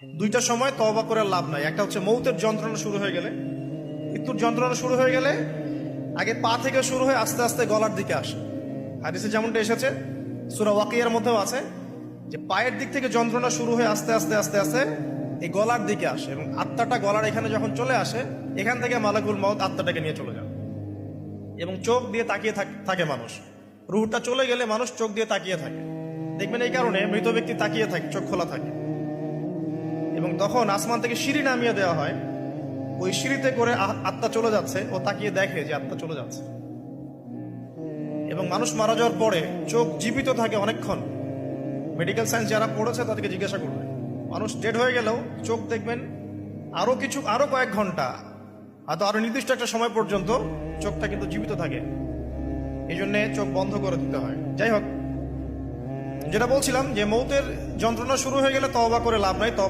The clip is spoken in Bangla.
দুইটা সময় তওবা করে লাভ নাই। একটা হচ্ছে মৌতের যন্ত্রণা শুরু হয়ে গেলে, মৃত্যুর যন্ত্রণা শুরু হয়ে গেলে আগে পা থেকে শুরু হয়ে আস্তে আস্তে গলার দিকে আসে। হাদিসে যেমনটা এসেছে, সূরা ওয়াকিয়ার মধ্যেও আছে যে পায়ের দিক থেকে যন্ত্রণা শুরু হয়ে আস্তে আস্তে আস্তে আস্তে এই গলার দিকে আসে, এবং আত্মাটা গলার এখানে যখন চলে আসে, এখান থেকে মালাকুল মউত আত্মাটাকে নিয়ে চলে যায়। এবং চোখ দিয়ে তাকিয়ে থাকে মানুষ, রুহটা চলে গেলে মানুষ চোখ দিয়ে তাকিয়ে থাকে। দেখবেন এই কারণে মৃত ব্যক্তি তাকিয়ে থাকে, চোখ খোলা থাকে। এবং তখন আসমান থেকে সিঁড়ি নামিয়ে দেওয়া হয়, ওই সিঁড়িতে করে আত্মা চলে যাচ্ছে, ও তাকিয়ে দেখে যে আত্মা চলে যাচ্ছে। এবং মানুষ মারা যাওয়ার পরে চোখ জীবিত থাকে অনেকক্ষণ। মেডিকেল সায়েন্স যারা পড়েছে তাদেরকে জিজ্ঞাসা করবে, মানুষ ডেড হয়ে গেলেও চোখ দেখবেন আরো কয়েক ঘন্টা, হয়তো আরো নির্দিষ্ট একটা সময় পর্যন্ত চোখটা কিন্তু জীবিত থাকে। এই জন্য চোখ বন্ধ করে দিতে হয়। যাই হোক, যেটা বলছিলাম যে মৌতের যন্ত্রণা শুরু হয়ে গেলে তওবা করে লাভ নাই। তওবা